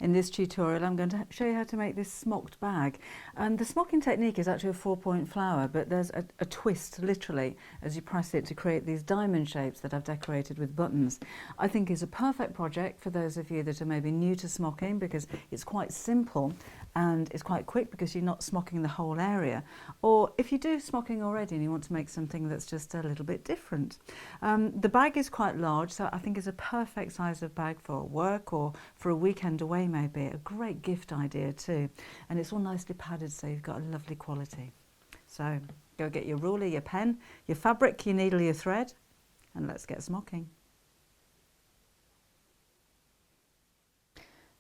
In this tutorial I'm going to show you how to make this smocked bag, and the smocking technique is actually a 4-point flower, but there's a twist literally as you press it to create these diamond shapes that I've decorated with buttons. I think is a perfect project for those of you that are maybe new to smocking, because it's quite simple and it's quite quick because you're not smocking the whole area, or if you do smocking already and you want to make something that's just a little bit different. The bag is quite large, so I think it's a perfect size of bag for work or for a weekend away maybe. A great gift idea too, and it's all nicely padded so you've got a lovely quality. So go get your ruler, your pen, your fabric, your needle, your thread, and let's get smocking.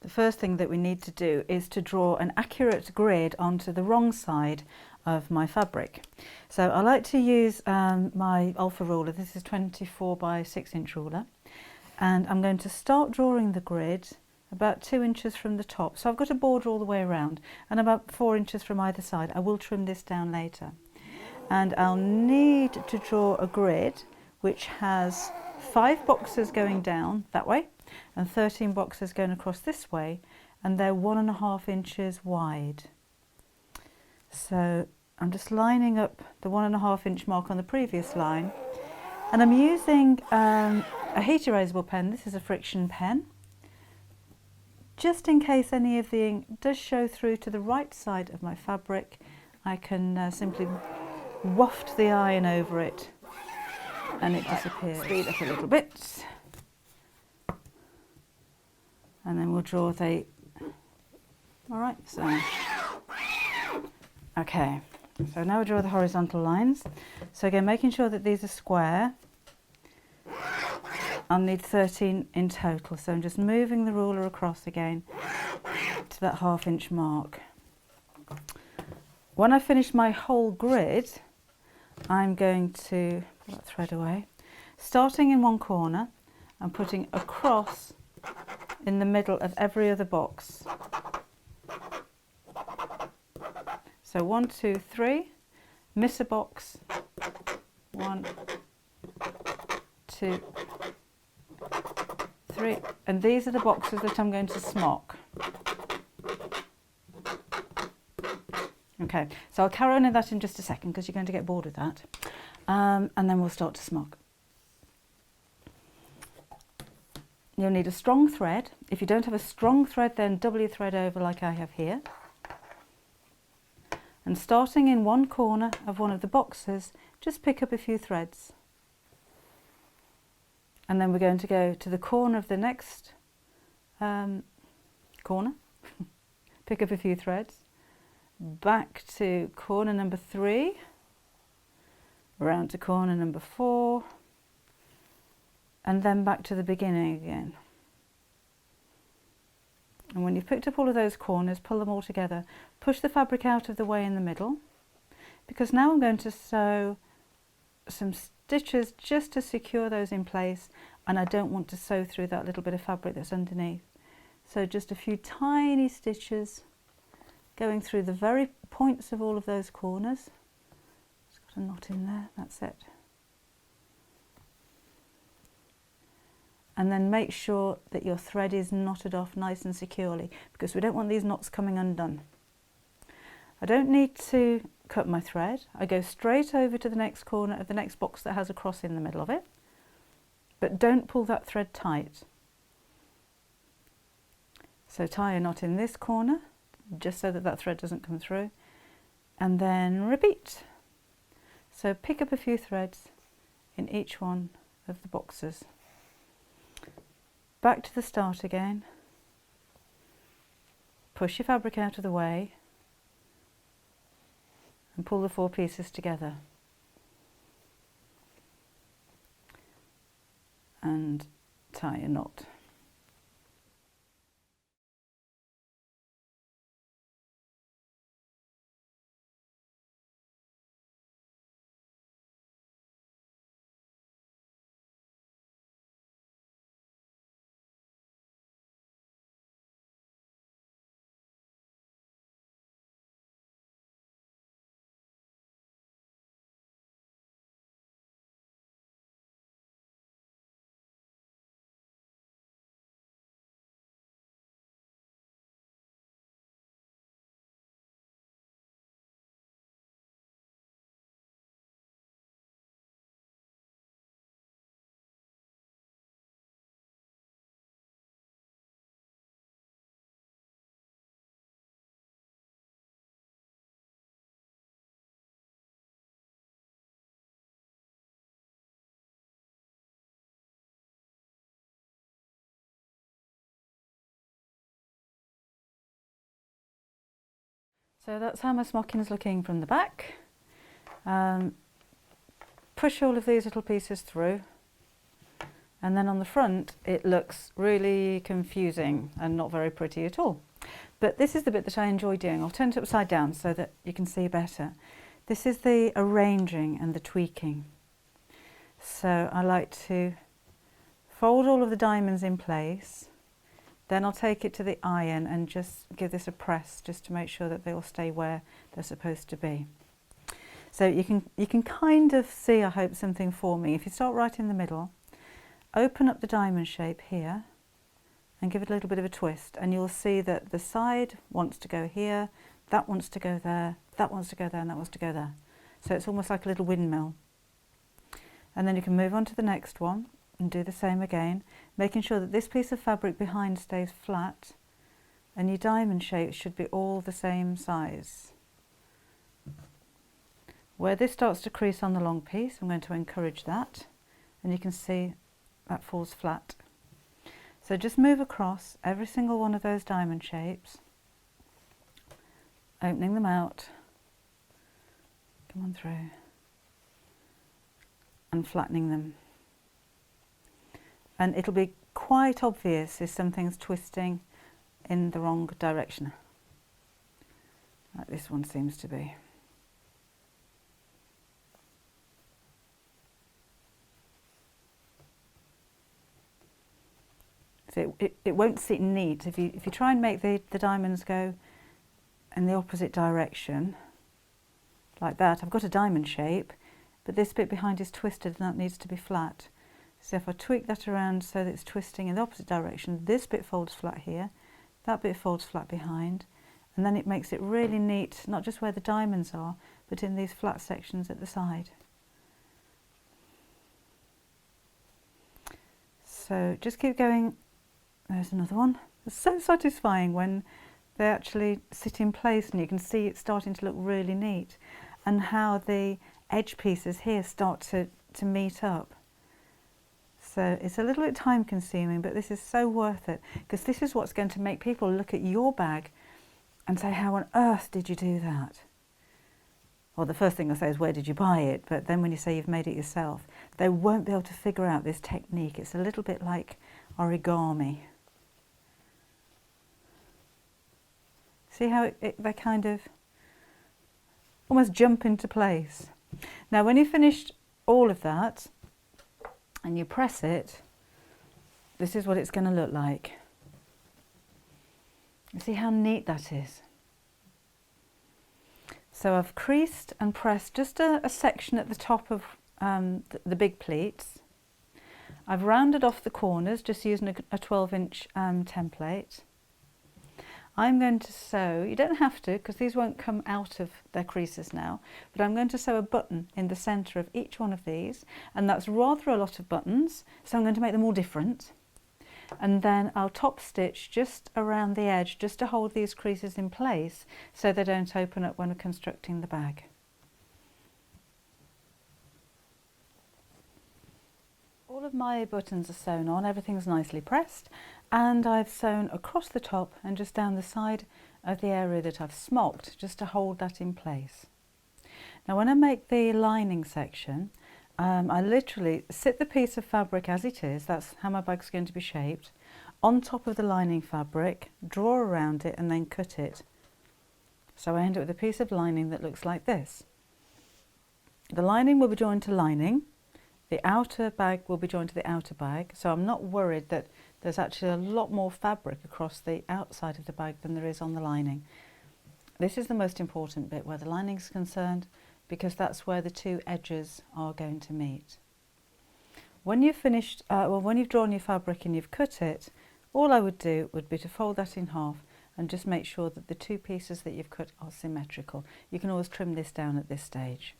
The first thing that we need to do is to draw an accurate grid onto the wrong side of my fabric. So I like to use my alpha ruler. This is 24 by 6 inch ruler, and I'm going to start drawing the grid about 2 inches from the top. So I've got a border all the way around and about 4 inches from either side. I will trim this down later, and I'll need to draw a grid which has 5 boxes going down that way and 13 boxes going across this way, and they're 1.5 inches wide. So I'm just lining up the 1.5 inch mark on the previous line, and I'm using a heat erasable pen. This is a friction pen, just in case any of the ink does show through to the right side of my fabric. I can simply waft the iron over it and it disappears. Speed up a little bit, and then we'll draw the, all right, so, okay, so now we'll draw the horizontal lines. So again, making sure that these are square. I'll need 13 in total, so I'm just moving the ruler across again to that 1/2 inch mark. When I finish my whole grid, I'm going to pull that thread away, starting in one corner and putting a cross in the middle of every other box. So 1, 2, 3, miss a box, 1, 2, 3, and these are the boxes that I'm going to smock. Okay, so I'll carry on in that in just a second because you're going to get bored with that, and then we'll start to smock. You'll need a strong thread. If you don't have a strong thread, then double your thread over like I have here. And starting in one corner of one of the boxes, just pick up a few threads. And then we're going to go to the corner of the next corner, pick up a few threads, back to corner number 3, around to corner number 4, and then back to the beginning again. And when you've picked up all of those corners, pull them all together. Push the fabric out of the way in the middle, because now I'm going to sew some stitches just to secure those in place, and I don't want to sew through that little bit of fabric that's underneath. So just a few tiny stitches going through the very points of all of those corners. It's got a knot in there, that's it. And then make sure that your thread is knotted off nice and securely, because we don't want these knots coming undone. I don't need to cut my thread. I go straight over to the next corner of the next box that has a cross in the middle of it, but don't pull that thread tight. So tie a knot in this corner, just so that that thread doesn't come through, and then repeat. So pick up a few threads in each one of the boxes. Back to the start again, push your fabric out of the way and pull the 4 pieces together and tie a knot. So that's how my smocking is looking from the back. Push all of these little pieces through, and then on the front it looks really confusing and not very pretty at all. But this is the bit that I enjoy doing. I'll turn it upside down so that you can see better. This is the arranging and the tweaking. So I like to fold all of the diamonds in place, then I'll take it to the iron and just give this a press just to make sure that they all stay where they're supposed to be. So you can kind of see, I hope, something forming. If you start right in the middle, open up the diamond shape here and give it a little bit of a twist, and you'll see that the side wants to go here, that wants to go there, that wants to go there, and that wants to go there. So it's almost like a little windmill. And then you can move on to the next one and do the same again, making sure that this piece of fabric behind stays flat and your diamond shapes should be all the same size. Where this starts to crease on the long piece, I'm going to encourage that, and you can see that falls flat. So just move across every single one of those diamond shapes, opening them out, come on through, and flattening them. And it'll be quite obvious if something's twisting in the wrong direction, like this one seems to be. So it won't sit neat. If you try and make the diamonds go in the opposite direction, like that, I've got a diamond shape, but this bit behind is twisted and that needs to be flat. So if I tweak that around so that it's twisting in the opposite direction, this bit folds flat here, that bit folds flat behind, and then it makes it really neat, not just where the diamonds are, but in these flat sections at the side. So just keep going. There's another one. It's so satisfying when they actually sit in place and you can see it starting to look really neat, and how the edge pieces here start to meet up. So it's a little bit time consuming, but this is so worth it, because this is what's going to make people look at your bag and say, how on earth did you do that? Well, the first thing I say is, where did you buy it? But then when you say you've made it yourself, they won't be able to figure out this technique. It's a little bit like origami. See how they kind of almost jump into place. Now when you've finished all of that and you press it, this is what it's going to look like. You see how neat that is? So I've creased and pressed just a section at the top of the big pleats. I've rounded off the corners just using a 12-inch template. I'm going to sew, you don't have to because these won't come out of their creases now, but I'm going to sew a button in the centre of each one of these, and that's rather a lot of buttons, so I'm going to make them all different. And then I'll top stitch just around the edge just to hold these creases in place so they don't open up when we're constructing the bag. All of my buttons are sewn on, everything's nicely pressed, and I've sewn across the top and just down the side of the area that I've smocked just to hold that in place. Now when I make the lining section, I literally sit the piece of fabric as it is, that's how my bag's going to be shaped, on top of the lining fabric, draw around it and then cut it. So I end up with a piece of lining that looks like this. The lining will be joined to lining, the outer bag will be joined to the outer bag, so I'm not worried that there's actually a lot more fabric across the outside of the bag than there is on the lining. This is the most important bit where the lining is concerned, because that's where the two edges are going to meet. When you've finished, when you've drawn your fabric and you've cut it, all I would do would be to fold that in half and just make sure that the two pieces that you've cut are symmetrical. You can always trim this down at this stage.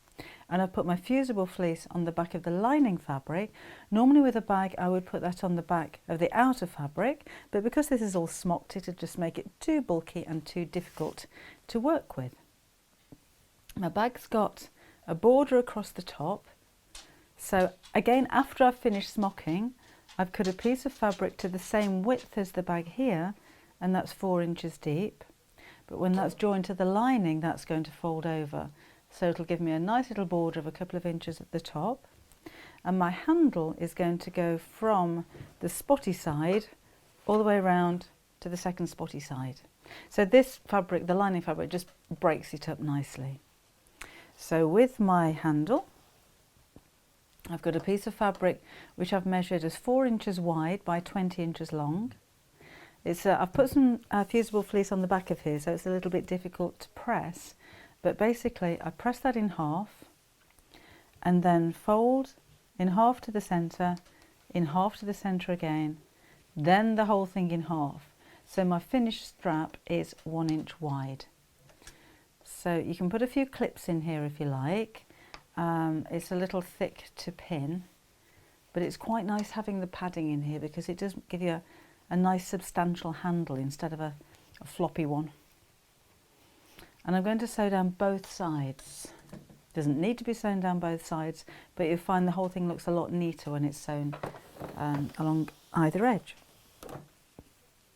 And I've put my fusible fleece on the back of the lining fabric. Normally with a bag I would put that on the back of the outer fabric, but because this is all smocked, it'll just make it too bulky and too difficult to work with. My bag's got a border across the top, so again after I've finished smocking, I've cut a piece of fabric to the same width as the bag here, and that's 4 inches deep. but when that's joined to the lining, that's going to fold over. So it'll give me a nice little border of a couple of inches at the top. And my handle is going to go from the spotty side all the way around to the second spotty side. So this fabric, the lining fabric, just breaks it up nicely. So with my handle, I've got a piece of fabric which I've measured as 4 inches wide by 20 inches long. I've put some fusible fleece on the back of here, so it's a little bit difficult to press, but basically I press that in half and then fold in half to the centre, in half to the centre again, then the whole thing in half. So my finished strap is 1 inch wide. So you can put a few clips in here if you like. It's a little thick to pin, but it's quite nice having the padding in here because it does give you a nice substantial handle instead of a floppy one. And I'm going to sew down both sides. Doesn't need to be sewn down both sides, but you'll find the whole thing looks a lot neater when it's sewn along either edge.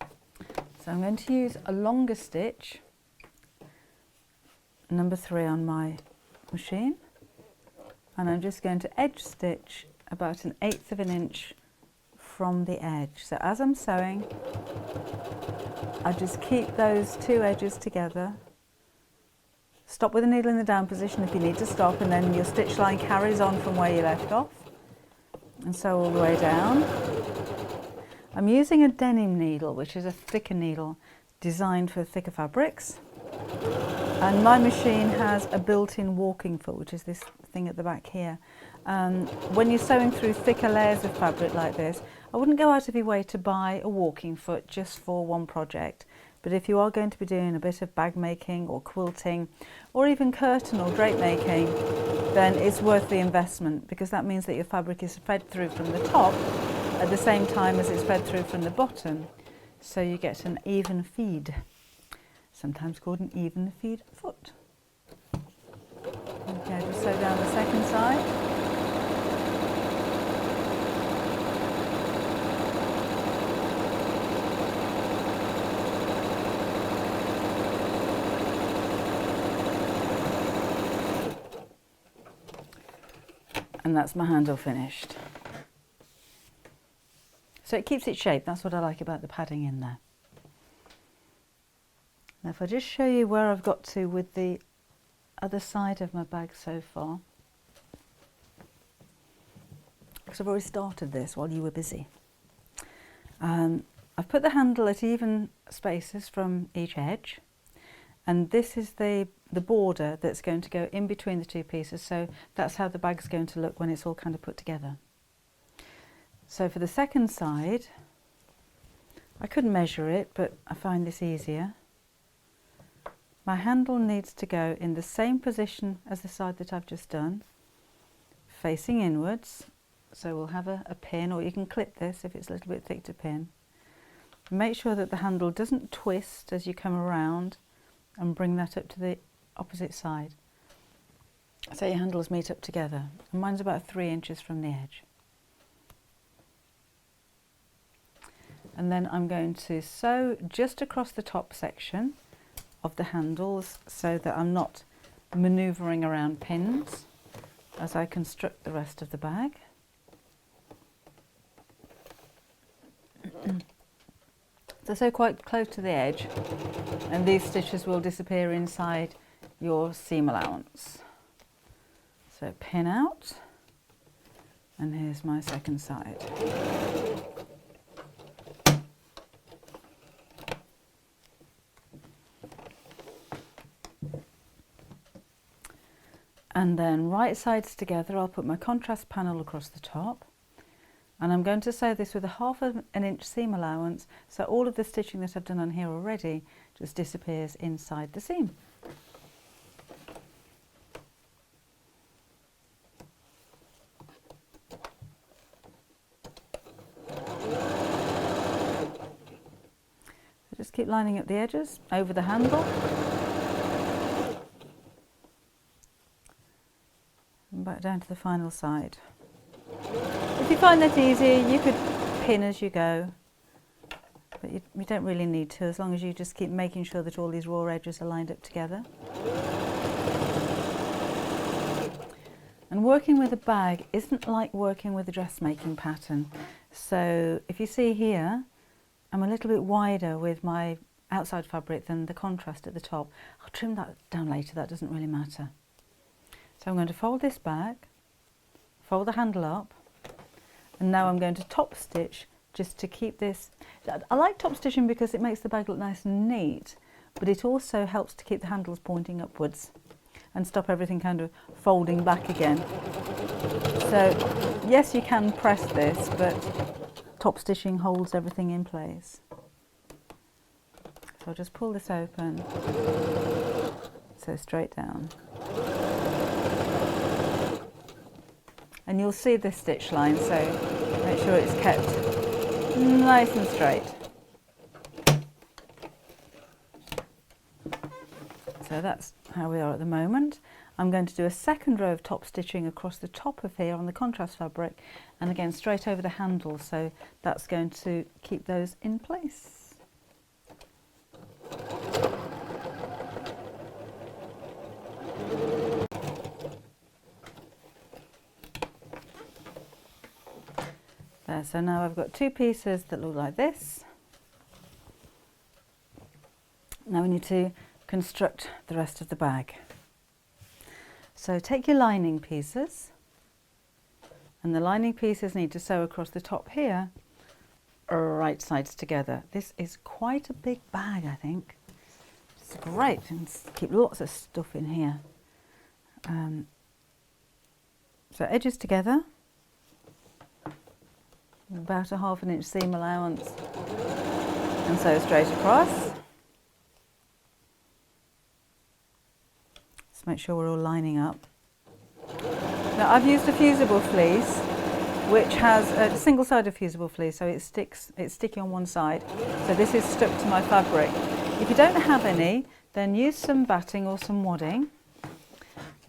So I'm going to use a longer stitch, number 3 on my machine, and I'm just going to edge stitch about 1/8 of an inch from the edge. So as I'm sewing, I just keep those 2 edges together. Stop with the needle in the down position if you need to stop, and then your stitch line carries on from where you left off, and sew all the way down. I'm using a denim needle, which is a thicker needle designed for thicker fabrics, and my machine has a built-in walking foot, which is this thing at the back here. When you're sewing through thicker layers of fabric like this, I wouldn't go out of your way to buy a walking foot just for one project. But if you are going to be doing a bit of bag making or quilting or even curtain or drape making, then it's worth the investment, because that means that your fabric is fed through from the top at the same time as it's fed through from the bottom. So you get an even feed, sometimes called an even feed foot. Okay, just sew down the second side. And that's my handle finished. So it keeps its shape. That's what I like about the padding in there. Now if I just show you where I've got to with the other side of my bag so far, because I've already started this while you were busy. I've put the handle at even spaces from each edge, and this is the border that's going to go in between the 2 pieces, so that's how the bag's going to look when it's all kind of put together. So for the second side, I could measure it, but I find this easier. My handle needs to go in the same position as the side that I've just done, facing inwards. So we'll have a pin, or you can clip this if it's a little bit thick to pin. Make sure that the handle doesn't twist as you come around, and bring that up to the opposite side. So your handles meet up together. And mine's about 3 inches from the edge. And then I'm going to sew just across the top section of the handles so that I'm not manoeuvring around pins as I construct the rest of the bag. So sew quite close to the edge, and these stitches will disappear inside your seam allowance. So pin out, and here's my second side. And then right sides together, I'll put my contrast panel across the top, and I'm going to sew this with a 1/2 inch seam allowance, so all of the stitching that I've done on here already just disappears inside the seam. So just keep lining up the edges over the handle. And back down to the final side. If you find that easy, you could pin as you go. but you don't really need to, as long as you just keep making sure that all these raw edges are lined up together. And working with a bag isn't like working with a dressmaking pattern. So if you see here, I'm a little bit wider with my outside fabric than the contrast at the top. I'll trim that down later, that doesn't really matter. So I'm going to fold this back, fold the handle up, and now I'm going to top stitch just to keep this. I like top stitching because it makes the bag look nice and neat, but it also helps to keep the handles pointing upwards and stop everything kind of folding back again. So yes, you can press this, but top stitching holds everything in place. So I'll just pull this open, so straight down. And you'll see this stitch line, so make sure it's kept nice and straight. So that's how we are at the moment. I'm going to do a second row of top stitching across the top of here on the contrast fabric, and again straight over the handle, so that's going to keep those in place. There, so now I've got two pieces that look like this. Now we need to construct the rest of the bag. So take your lining pieces, and the lining pieces need to sew across the top here, right sides together. This is quite a big bag, I think. It's great, and keep lots of stuff in here. So edges together, about a ½ inch seam allowance, and sew straight across. Make sure we're all lining up. Now I've used a fusible fleece, which has a single-sided fusible fleece, so it's sticky on one side. So this is stuck to my fabric. If you don't have any, then use some batting or some wadding,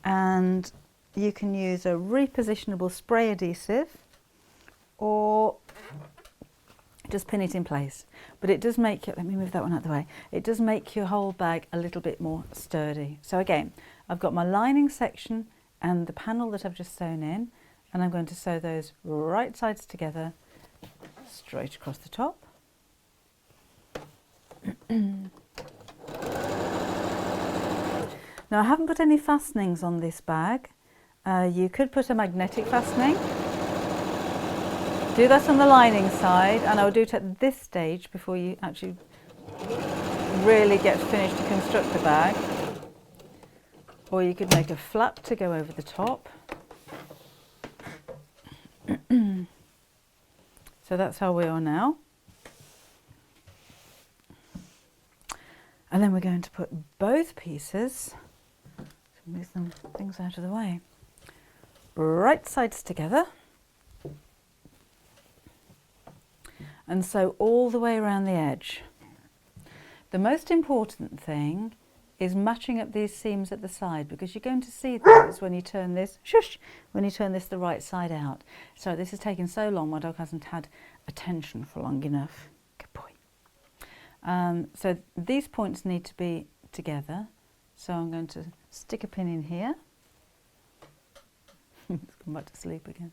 and you can use a repositionable spray adhesive, or just pin it in place. But it does make, let me move that one out of the way, it does make your whole bag a little bit more sturdy. So again, I've got my lining section and the panel that I've just sewn in, and I'm going to sew those right sides together straight across the top. Now I haven't put any fastenings on this bag. You could put a magnetic fastening. Do that on the lining side, and I'll do it at this stage before you actually really get finished to construct the bag. Or you could make a flap to go over the top. So that's how we are now. And then we're going to put both pieces, move some things out of the way, right sides together. And sew all the way around the edge. The most important thing is matching up these seams at the side, because you're going to see those when you turn this, when you turn this the right side out. So this is taking so long, my dog hasn't had attention for long enough. Good boy. So these points need to be together. So I'm going to stick a pin in here. It's gone back to sleep again.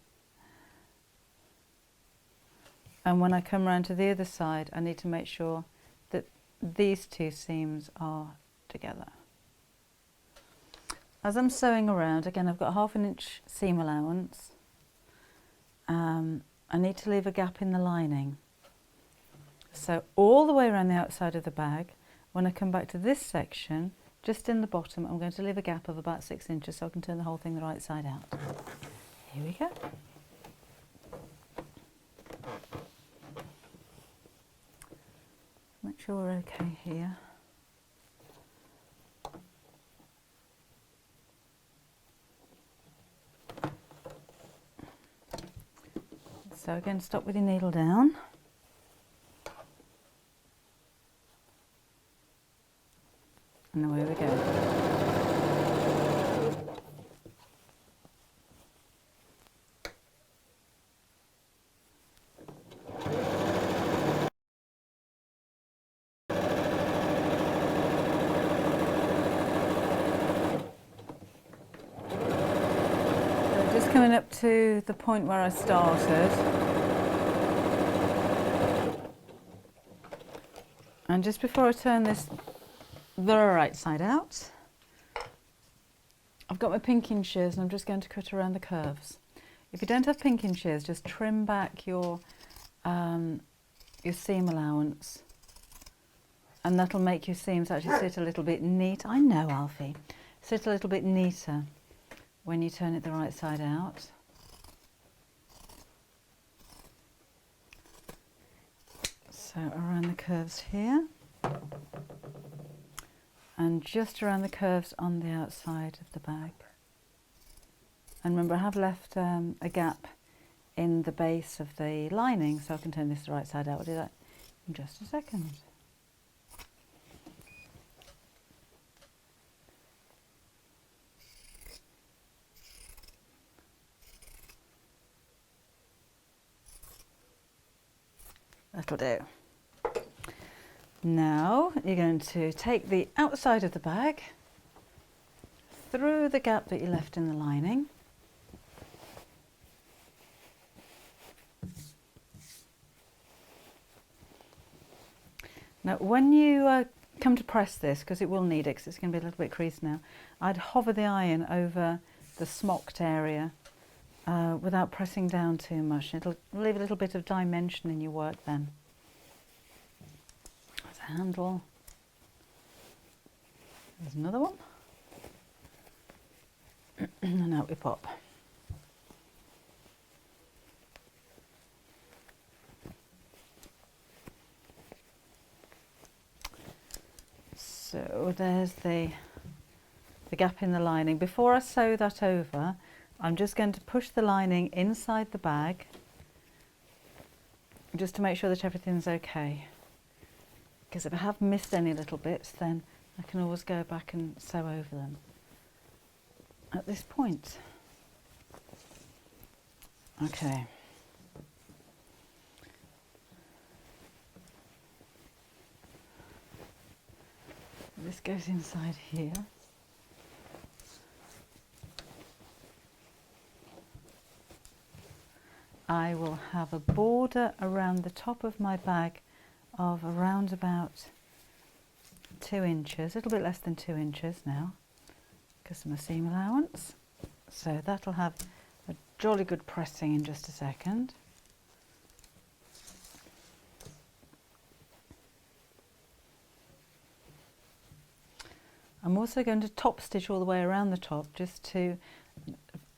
And when I come around to the other side, I need to make sure that these two seams are together. As I'm sewing around, again, I've got a ½ inch seam allowance. I need to leave a gap in the lining. So all the way around the outside of the bag, when I come back to this section, just in the bottom, I'm going to leave a gap of about 6 inches so I can turn the whole thing the right side out. Here we go. Make sure we're okay here. So again, stop with your needle down. And away we go. coming up to the point where I started. And just before I turn this the right side out, I've got my pinking shears and I'm just going to cut around the curves. If you don't have pinking shears, just trim back your seam allowance, and that'll make your seams actually sit a little bit neat. I know, Alfie. Sit a little bit neater when you turn it the right side out. So around the curves here, and just around the curves on the outside of the bag. And remember, I have left a gap in the base of the lining, so I can turn this the right side out. We'll do that in just a second. That'll do. Now you're going to take the outside of the bag through the gap that you left in the lining. Now when you come to press this, because it will need it, because it's going to be a little bit creased now, I'd hover the iron over the smocked area without pressing down too much. It'll leave a little bit of dimension in your work then. There's a handle. There's another one. And out we pop. So there's the gap in the lining. Before I sew that over, I'm just going to push the lining inside the bag just to make sure that everything's okay. Because if I have missed any little bits, then I can always go back and sew over them at this point. Okay. This goes inside here. I will have a border around the top of my bag of around about 2 inches, a little bit less than 2 inches now, because of my seam allowance. So that'll have a jolly good pressing in just a second. I'm also going to top stitch all the way around the top, just to,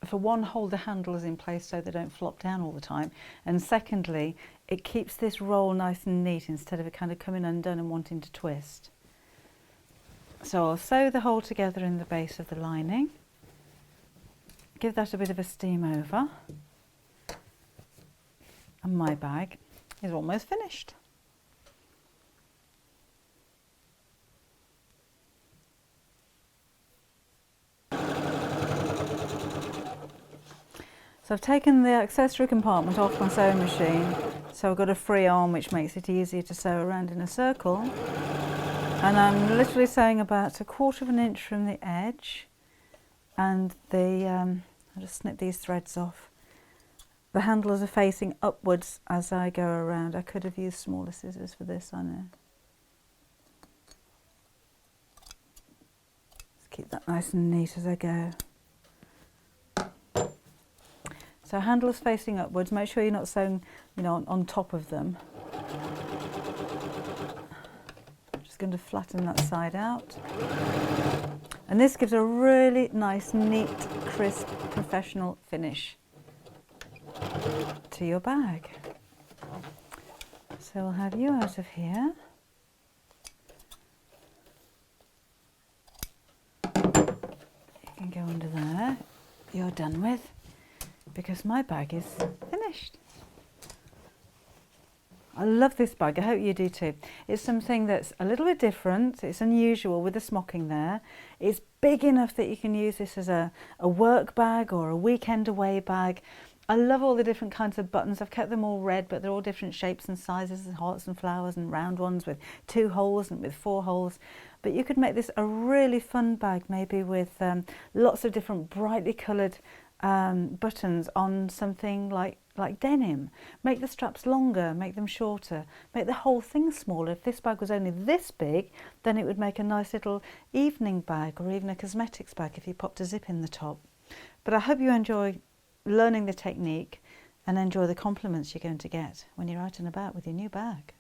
for one, hold the handles in place so they don't flop down all the time, and secondly, it keeps this roll nice and neat instead of it kind of coming undone and wanting to twist. So I'll sew the hole together in the base of the lining, give that a bit of a steam over, and my bag is almost finished. So I've taken the accessory compartment off my sewing machine, so I've got a free arm which makes it easier to sew around in a circle. And I'm literally sewing about 1/4 of an inch from the edge, and I'll just snip these threads off. The handles are facing upwards as I go around. I could have used smaller scissors for this, I know. Just keep that nice and neat as I go. So handles facing upwards, make sure you're not sewing, on top of them. I'm just going to flatten that side out. And this gives a really nice, neat, crisp, professional finish to your bag. So we'll have you out of here. You can go under there. You're done with, because my bag is finished. I love this bag, I hope you do too. It's something that's a little bit different, it's unusual with the smocking there. It's big enough that you can use this as a work bag or a weekend away bag. I love all the different kinds of buttons. I've kept them all red, but they're all different shapes and sizes, and hearts and flowers and round ones with 2 holes and with 4 holes. But you could make this a really fun bag, maybe with lots of different brightly coloured buttons on something like denim. Make the straps longer, make them shorter, make the whole thing smaller. If this bag was only this big, then it would make a nice little evening bag or even a cosmetics bag if you popped a zip in the top. But I hope you enjoy learning the technique and enjoy the compliments you're going to get when you're out and about with your new bag.